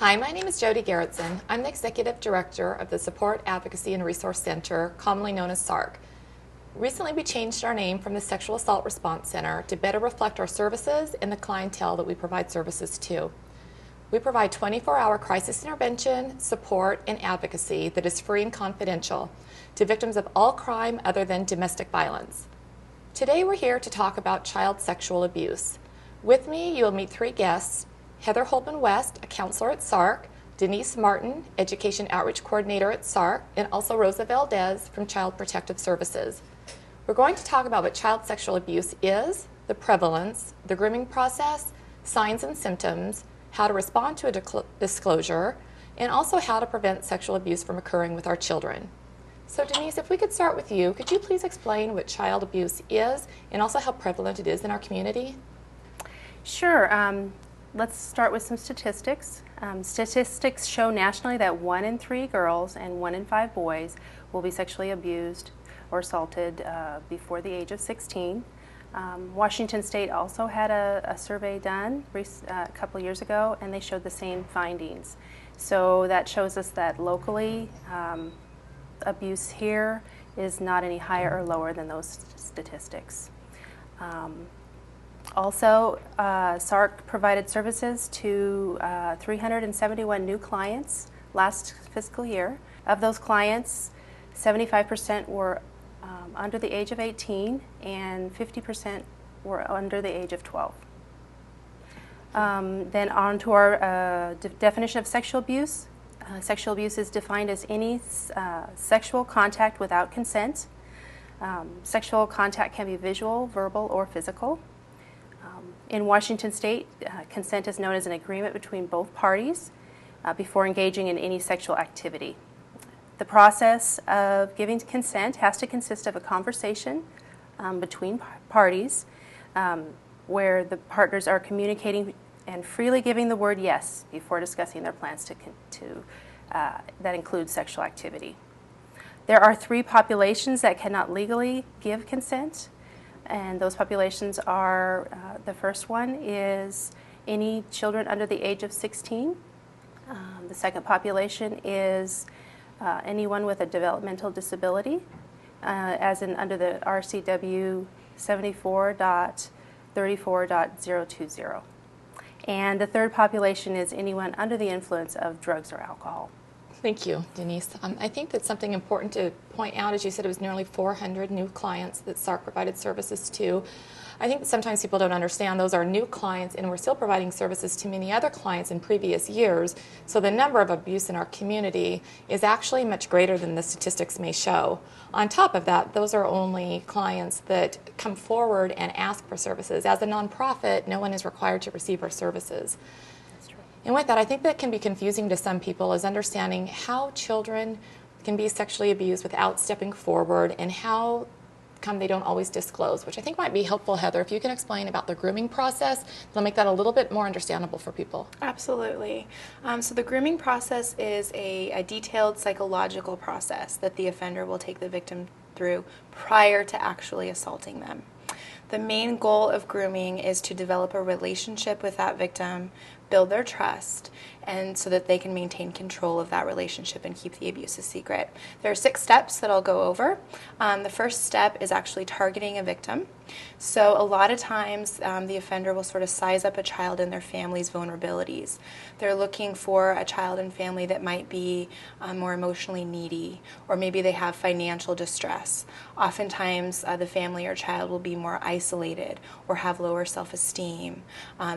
Hi, my name is Jody Garrettson. I'm the Executive Director of the Support, Advocacy, and Resource Center, commonly known as SARC. Recently, we changed our name from the Sexual Assault Response Center to better reflect our services and the clientele that we provide services to. We provide 24-hour crisis intervention, support, and advocacy that is free and confidential to victims of all crime other than domestic violence. Today, we're here to talk about child sexual abuse. With me, you'll meet three guests: Heather Holman-West, a counselor at SARC, Denise Martin, Education Outreach Coordinator at SARC, and also Rosa Valdez from Child Protective Services. We're going to talk about what child sexual abuse is, the prevalence, the grooming process, signs and symptoms, how to respond to a disclosure, and also how to prevent sexual abuse from occurring with our children. So Denise, if we could start with you, could you please explain what child abuse is and also how prevalent it is in our community? Sure. Let's start with some statistics. Statistics show nationally that 1 in 3 girls and 1 in 5 boys will be sexually abused or assaulted before the age of 16. Washington State also had a survey done a couple years ago, and they showed the same findings. So that shows us that locally, abuse here is not any higher or lower than those statistics. Also, SARC provided services to 371 new clients last fiscal year. Of those clients, 75% were under the age of 18 and 50% were under the age of 12. Then on to our definition of sexual abuse. Sexual abuse is defined as any sexual contact without consent. Sexual contact can be visual, verbal, or physical. In Washington State, consent is known as an agreement between both parties before engaging in any sexual activity. The process of giving consent has to consist of a conversation between parties where the partners are communicating and freely giving the word yes before discussing their plans that include sexual activity. There are 3 populations that cannot legally give consent. And those populations are, the first one is any children under the age of 16. The second population is anyone with a developmental disability, as in under the RCW 74.34.020. And the third population is anyone under the influence of drugs or alcohol. Thank you, Denise. I think that's something important to point out. As you said, it was nearly 400 new clients that SARC provided services to. I think that sometimes people don't understand those are new clients, and we're still providing services to many other clients in previous years. So the number of abuse in our community is actually much greater than the statistics may show. On top of that, those are only clients that come forward and ask for services. As a nonprofit, no one is required to receive our services. And with that, I think that can be confusing to some people, is understanding how children can be sexually abused without stepping forward and how come they don't always disclose, which I think might be helpful. Heather, if you can explain about the grooming process, they'll make that a little bit more understandable for people. Absolutely. So the grooming process is a detailed psychological process that the offender will take the victim through prior to actually assaulting them. The main goal of grooming is to develop a relationship with that victim, build their trust, and so that they can maintain control of that relationship and keep the abuse a secret. There are 6 steps that I'll go over. The first step is actually targeting a victim. So a lot of times the offender will sort of size up a child and their family's vulnerabilities. They're looking for a child and family that might be more emotionally needy, or maybe they have financial distress. Oftentimes the family or child will be more isolated or have lower self-esteem.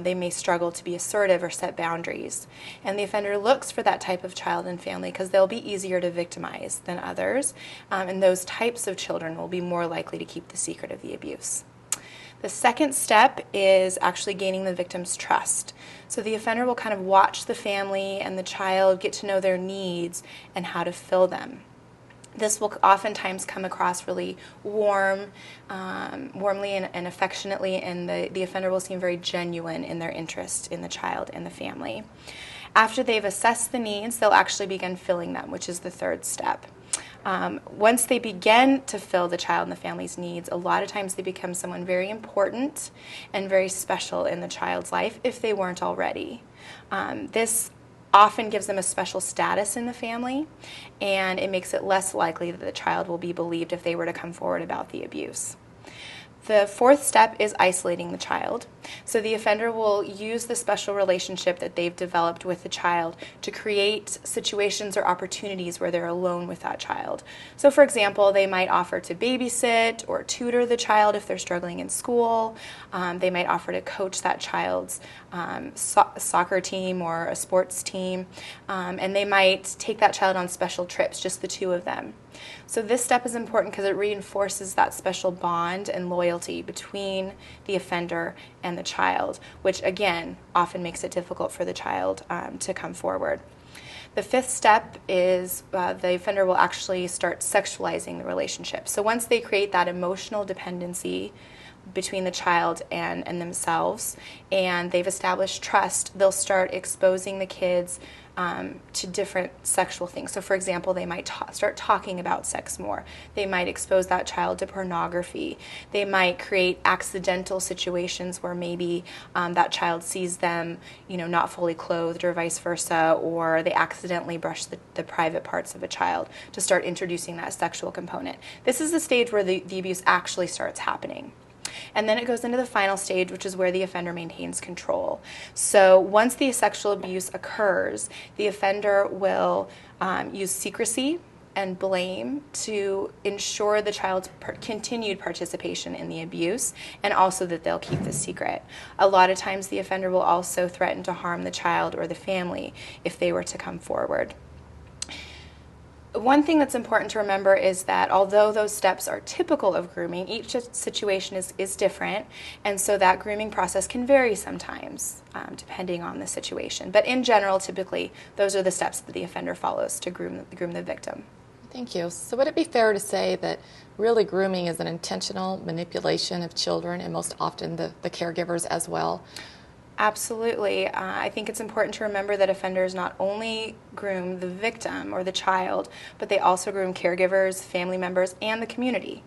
They may struggle to be assertive or set boundaries. And the offender looks for that type of child and family because they'll be easier to victimize than others. And those types of children will be more likely to keep the secret of the abuse. The second step is actually gaining the victim's trust. So the offender will kind of watch the family and the child, get to know their needs and how to fill them. This will oftentimes come across really warmly and affectionately, and the offender will seem very genuine in their interest in the child and the family. After they've assessed the needs, they'll actually begin filling them, which is the third step. Once they begin to fill the child and the family's needs, a lot of times they become someone very important and very special in the child's life if they weren't already. This often gives them a special status in the family, and it makes it less likely that the child will be believed if they were to come forward about the abuse. The fourth step is isolating the child. So the offender will use the special relationship that they've developed with the child to create situations or opportunities where they're alone with that child. So for example, they might offer to babysit or tutor the child if they're struggling in school. They might offer to coach that child's soccer team or a sports team. And they might take that child on special trips, just the two of them. So this step is important because it reinforces that special bond and loyalty between the offender and the child, which again often makes it difficult for the child to come forward. The fifth step is the offender will actually start sexualizing the relationship. So once they create that emotional dependency between the child and themselves, and they've established trust, they'll start exposing the kids to different sexual things. So for example, they might start talking about sex more. They might expose that child to pornography. They might create accidental situations where maybe that child sees them, not fully clothed or vice versa, or they accidentally brush the private parts of a child to start introducing that sexual component. This is the stage where the abuse actually starts happening. And then it goes into the final stage, which is where the offender maintains control. So once the sexual abuse occurs, the offender will use secrecy and blame to ensure the child's continued participation in the abuse, and also that they'll keep the secret. A lot of times the offender will also threaten to harm the child or the family if they were to come forward. One thing that's important to remember is that although those steps are typical of grooming, each situation is different, and so that grooming process can vary sometimes depending on the situation. But in general, typically, those are the steps that the offender follows to groom the victim. Thank you. So would it be fair to say that really grooming is an intentional manipulation of children and most often the caregivers as well? Absolutely. I think it's important to remember that offenders not only groom the victim or the child, but they also groom caregivers, family members, and the community.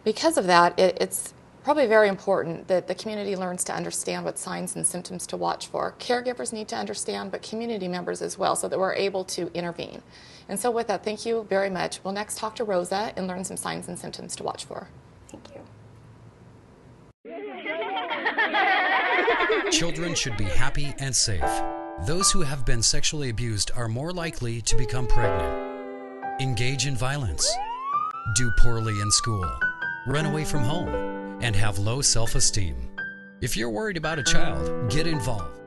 Because of that, it's probably very important that the community learns to understand what signs and symptoms to watch for. Caregivers need to understand, but community members as well, so that we're able to intervene. And so with that, thank you very much. We'll next talk to Rosa and learn some signs and symptoms to watch for. Thank you. Children should be happy and safe. Those who have been sexually abused are more likely to become pregnant, engage in violence, do poorly in school, run away from home, and have low self-esteem. If you're worried about a child, get involved.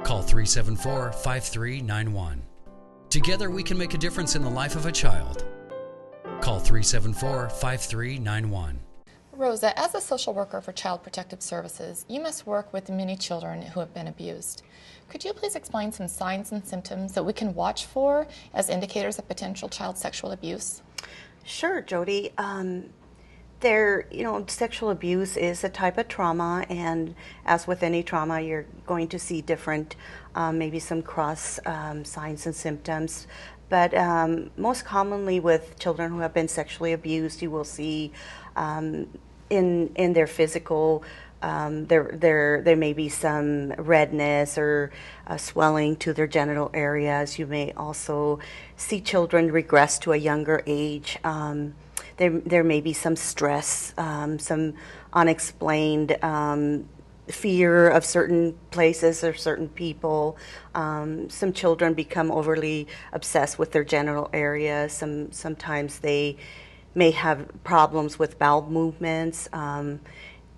Call 374-5391. Together we can make a difference in the life of a child. Call 374-5391. Rosa, as a social worker for Child Protective Services, you must work with many children who have been abused. Could you please explain some signs and symptoms that we can watch for as indicators of potential child sexual abuse? Sure, Jody. Sexual abuse is a type of trauma, and as with any trauma, you're going to see different, maybe some cross signs and symptoms. But most commonly with children who have been sexually abused, you will see in their physical, there may be some redness or swelling to their genital areas. You may also see children regress to a younger age. There may be some stress, some unexplained fear of certain places or certain people. Some children become overly obsessed with their genital areas. Sometimes they may have problems with bowel movements.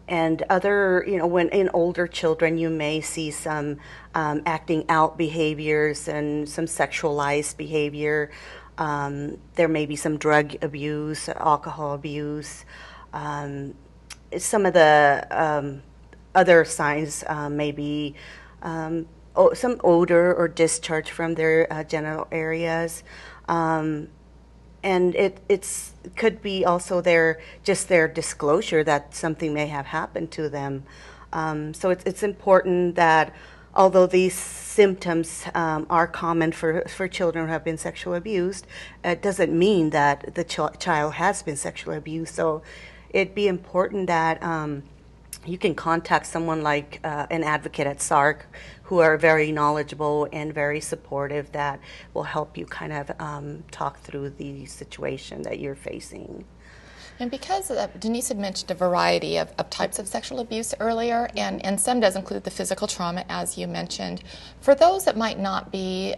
And other, when in older children, you may see some acting out behaviors and some sexualized behavior. There may be some drug abuse, alcohol abuse. Some of the other signs may be some odor or discharge from their genital areas. And it could be also their disclosure that something may have happened to them. So it's important that although these symptoms are common for children who have been sexually abused, it doesn't mean that the child has been sexually abused. So it'd be important that you can contact someone like an advocate at SARC who are very knowledgeable and very supportive that will help you kind of talk through the situation that you're facing. And because Denise had mentioned a variety of types of sexual abuse earlier, and some does include the physical trauma, as you mentioned, for those that might not be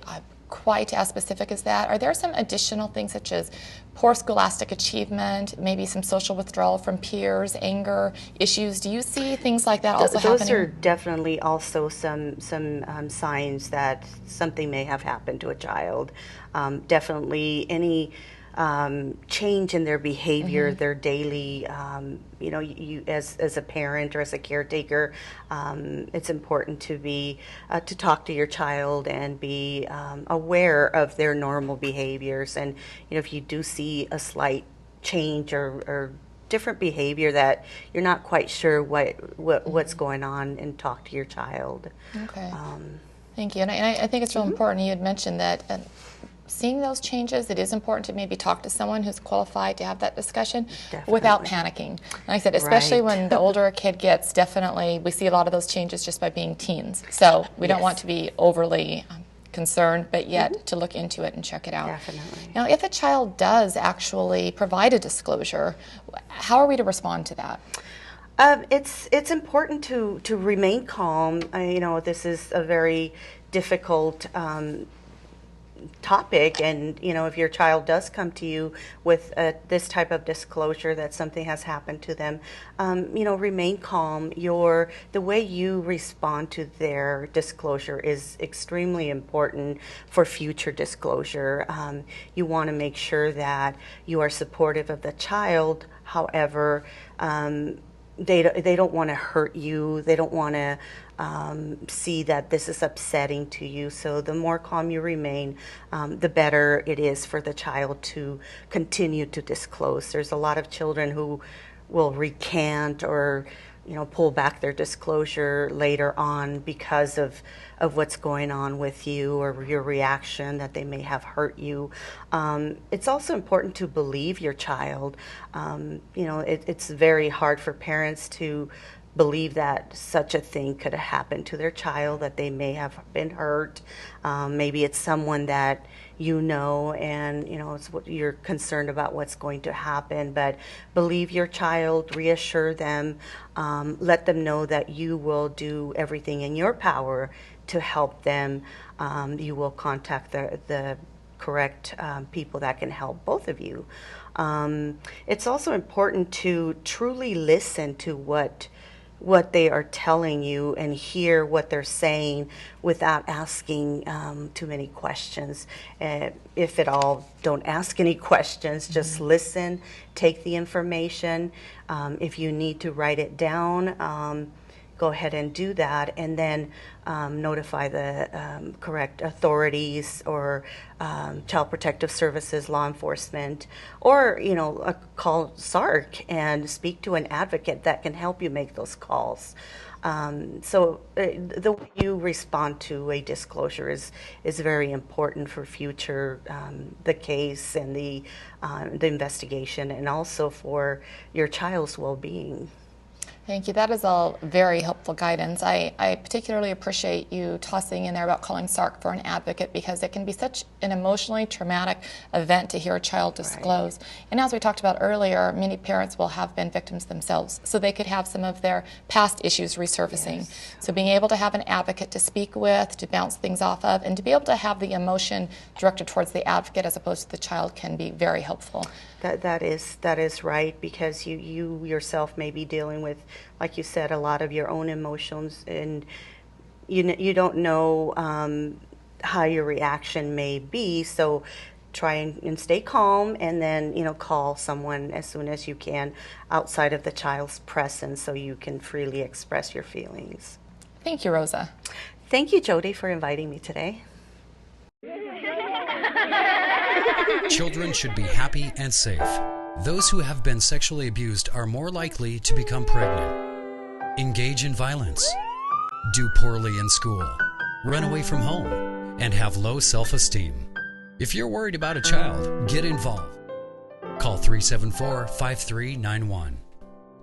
quite as specific as that, are there some additional things such as poor scholastic achievement, maybe some social withdrawal from peers, anger issues? Do you see things like that also happening? Those are definitely also some signs that something may have happened to a child. Definitely any change in their behavior, their daily, you as a parent or as a caretaker, it's important to be to talk to your child and be aware of their normal behaviors. And if you do see a slight change or different behavior that you're not quite sure what's going on, and talk to your child. Okay. Thank you. And I think it's real important. You had mentioned that. Seeing those changes, it is important to maybe talk to someone who's qualified to have that discussion without panicking. Like I said, especially when the older a kid gets, definitely we see a lot of those changes just by being teens. So we don't want to be overly concerned, but yet to look into it and check it out. Definitely. Now, if a child does actually provide a disclosure, how are we to respond to that? It's important to remain calm. This is a very difficult topic, and if your child does come to you with this type of disclosure that something has happened to them, remain calm. The way you respond to their disclosure is extremely important for future disclosure. You want to make sure that you are supportive of the child. However, they don't want to hurt you. They don't want to see that this is upsetting to you. So the more calm you remain, the better it is for the child to continue to disclose. There's a lot of children who will recant or pull back their disclosure later on because of what's going on with you or your reaction, that they may have hurt you. It's also important to believe your child. It's very hard for parents to believe that such a thing could have happened to their child, that they may have been hurt. Maybe it's someone that and it's what you're concerned about what's going to happen. But believe your child, reassure them, let them know that you will do everything in your power to help them. You will contact the correct people that can help both of you. It's also important to truly listen to what they are telling you and hear what they're saying without asking too many questions. If at all, don't ask any questions. Just listen, take the information. If you need to write it down, go ahead and do that, and then notify the correct authorities or Child Protective Services, law enforcement, or call SARC and speak to an advocate that can help you make those calls. So the way you respond to a disclosure is very important for future the case and the investigation, and also for your child's well-being. Thank you. That is all very helpful guidance. I particularly appreciate you tossing in there about calling SARC for an advocate, because it can be such an emotionally traumatic event to hear a child disclose. Right. And as we talked about earlier, many parents will have been victims themselves, so they could have some of their past issues resurfacing. Yes. So being able to have an advocate to speak with, to bounce things off of, and to be able to have the emotion directed towards the advocate as opposed to the child can be very helpful. That is right, because you yourself may be dealing with, like you said, a lot of your own emotions, and you don't know how your reaction may be. So try and stay calm, and then call someone as soon as you can outside of the child's presence, so you can freely express your feelings. Thank you, Rosa. Thank you, Jody, for inviting me today. Children should be happy and safe. Those who have been sexually abused are more likely to become pregnant, engage in violence, do poorly in school, run away from home, and have low self-esteem. If you're worried about a child, get involved. Call 374-5391.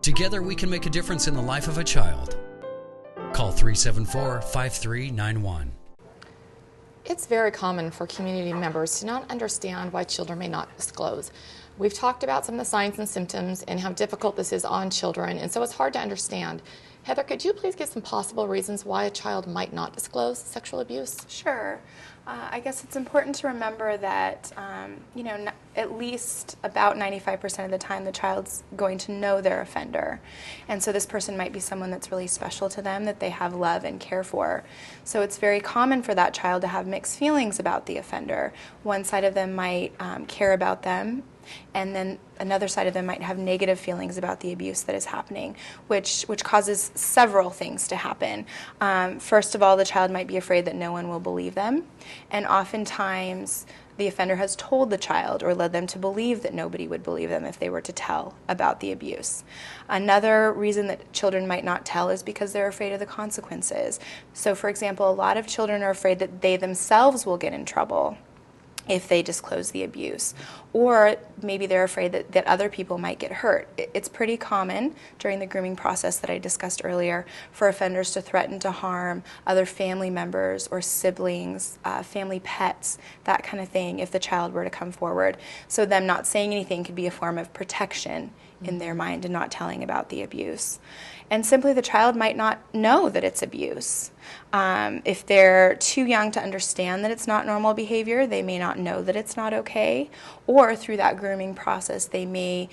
Together we can make a difference in the life of a child. Call 374-5391. It's very common for community members to not understand why children may not disclose. We've talked about some of the signs and symptoms and how difficult this is on children, and so it's hard to understand. Heather, could you please give some possible reasons why a child might not disclose sexual abuse? Sure. I guess it's important to remember that, at least about 95% of the time the child's going to know their offender. And so this person might be someone that's really special to them, that they have love and care for. So it's very common for that child to have mixed feelings about the offender. One side of them might care about them, and then another side of them might have negative feelings about the abuse that is happening, which causes several things to happen. First of all, the child might be afraid that no one will believe them, and oftentimes the offender has told the child or led them to believe that nobody would believe them if they were to tell about the abuse. Another reason that children might not tell is because they're afraid of the consequences. So, for example, a lot of children are afraid that they themselves will get in trouble if they disclose the abuse, or maybe they're afraid that other people might get hurt. It's pretty common during the grooming process that I discussed earlier for offenders to threaten to harm other family members or siblings, family pets, that kind of thing, if the child were to come forward. So them not saying anything could be a form of protection in their mind and not telling about the abuse. And simply the child might not know that it's abuse. If they're too young to understand that it's not normal behavior, they may not know that it's not okay, or through that grooming process they may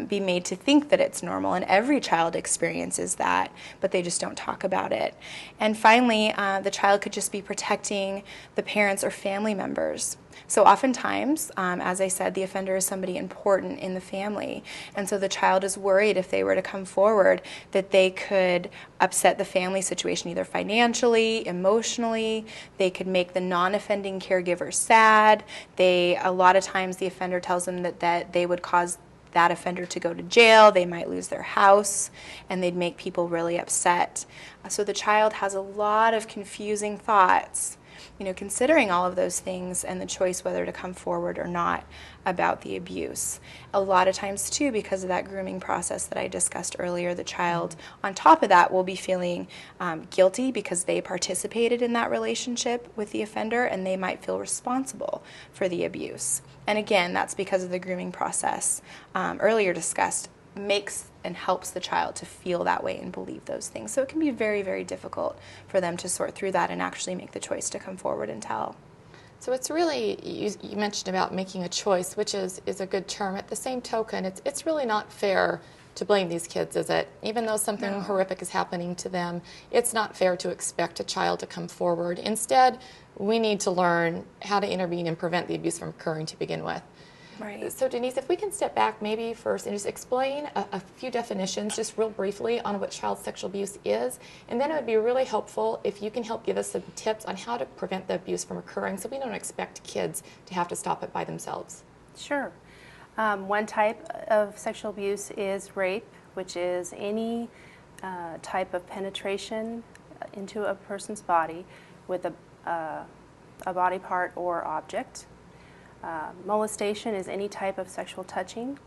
be made to think that it's normal, and every child experiences that, but they just don't talk about it. And finally, the child could just be protecting the parents or family members. So oftentimes, as I said, the offender is somebody important in the family, and so the child is worried if they were to come forward that they could upset the family situation either financially, emotionally. They could make the non-offending caregiver sad. A lot of times the offender tells them that they would cause that offender to go to jail, they might lose their house, and they'd make people really upset. So the child has a lot of confusing thoughts, considering all of those things and the choice whether to come forward or not about the abuse. A lot of times, too, because of that grooming process that I discussed earlier, the child, on top of that, will be feeling guilty because they participated in that relationship with the offender, and they might feel responsible for the abuse. And again, that's because of the grooming process earlier discussed makes and helps the child to feel that way and believe those things. So it can be very, very difficult for them to sort through that and actually make the choice to come forward and tell. So it's really, you mentioned about making a choice, which is a good term. At the same token, it's really not fair to blame these kids, is it? Even though something horrific is happening to them, it's not fair to expect a child to come forward. Instead, we need to learn how to intervene and prevent the abuse from occurring to begin with. Right. So Denise, if we can step back maybe first and just explain a few definitions just real briefly on what child sexual abuse is, and then it would be really helpful if you can help give us some tips on how to prevent the abuse from occurring so we don't expect kids to have to stop it by themselves. Sure. One type of sexual abuse is rape, which is any type of penetration into a person's body with a body part or object. Molestation is any type of sexual touching.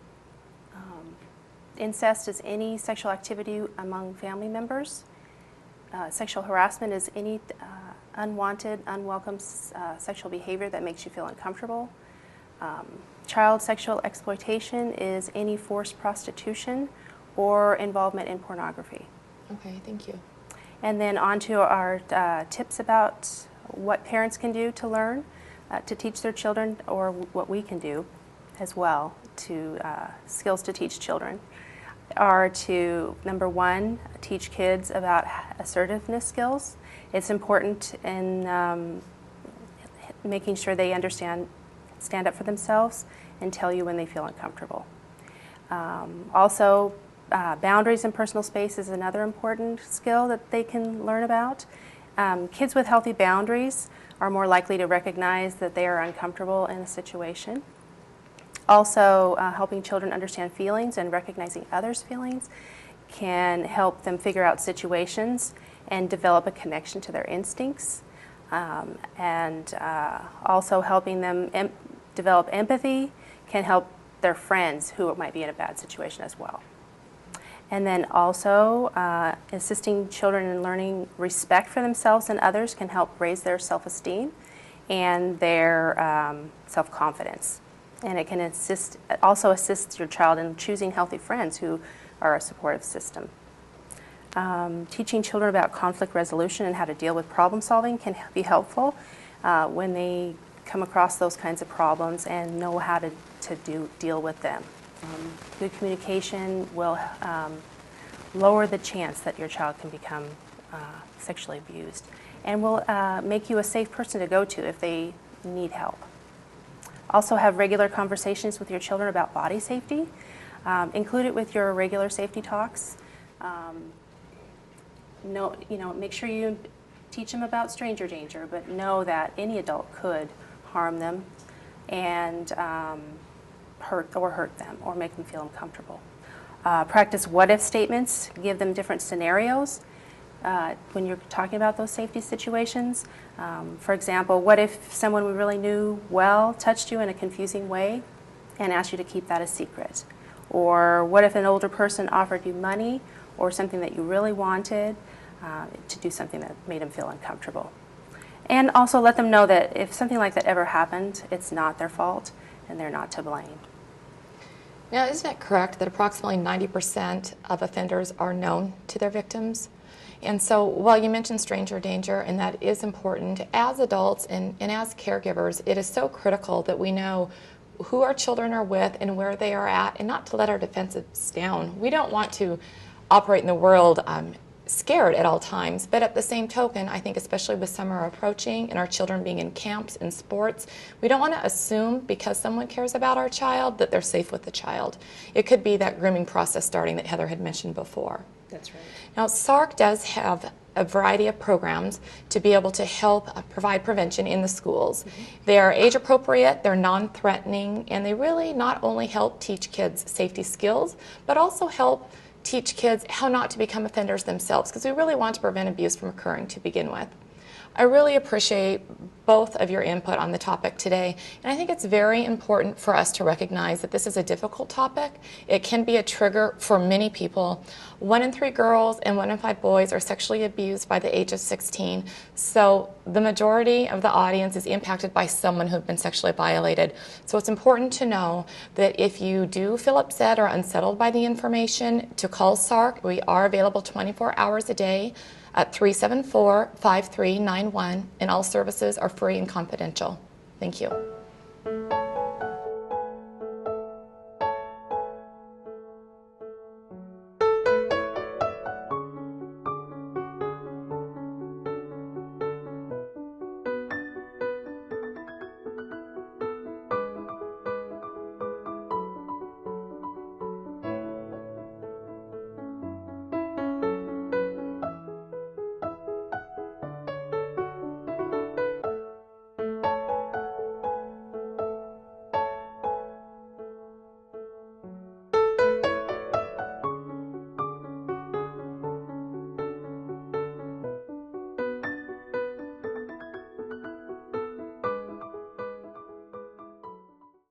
Incest is any sexual activity among family members. Sexual harassment is any unwanted, unwelcome sexual behavior that makes you feel uncomfortable. Child sexual exploitation is any forced prostitution or involvement in pornography. Okay, thank you. And then on to our tips about what parents can do to learn. To teach their children, or what we can do as well, to skills to teach children, are to, number one, teach kids about assertiveness skills. It's important in making sure they stand up for themselves and tell you when they feel uncomfortable. Also, boundaries and personal space is another important skill that they can learn about. Kids with healthy boundaries are more likely to recognize that they are uncomfortable in a situation. Also, helping children understand feelings and recognizing others' feelings can help them figure out situations and develop a connection to their instincts. And also helping them develop empathy can help their friends who might be in a bad situation as well. And then also assisting children in learning respect for themselves and others can help raise their self-esteem and their self-confidence. And it can also assist your child in choosing healthy friends who are a supportive system. Teaching children about conflict resolution and how to deal with problem solving can be helpful when they come across those kinds of problems and know how to deal with them. Good communication will lower the chance that your child can become sexually abused and will make you a safe person to go to if they need help. Also have regular conversations with your children about body safety. Include it with your regular safety talks. Make sure you teach them about stranger danger, but know that any adult could harm them and hurt them or make them feel uncomfortable. Practice what-if statements. Give them different scenarios when you're talking about those safety situations. For example, what if someone we really knew well touched you in a confusing way and asked you to keep that a secret? Or what if an older person offered you money or something that you really wanted to do something that made them feel uncomfortable? And also let them know that if something like that ever happened, it's not their fault and they're not to blame. Now, isn't it correct that approximately 90% of offenders are known to their victims? And so while you mentioned stranger danger, and that is important, as adults and as caregivers, it is so critical that we know who our children are with and where they are at, and not to let our defenses down. We don't want to operate in the world scared at all times, but at the same token, I think especially with summer approaching and our children being in camps and sports, we don't want to assume because someone cares about our child that they're safe with the child. It could be that grooming process starting that Heather had mentioned before. That's right. Now, SARC does have a variety of programs to be able to help provide prevention in the schools. Mm-hmm. They are age appropriate, they're non-threatening, and they really not only help teach kids safety skills, but also help teach kids how not to become offenders themselves, because we really want to prevent abuse from occurring to begin with. I really appreciate both of your input on the topic today, and I think it's very important for us to recognize that this is a difficult topic. It can be a trigger for many people. 1 in 3 girls and 1 in 5 boys are sexually abused by the age of 16, so the majority of the audience is impacted by someone who's been sexually violated. So it's important to know that if you do feel upset or unsettled by the information, to call SARC. We are available 24 hours a day at 374-5391, and all services are free and confidential. Thank you.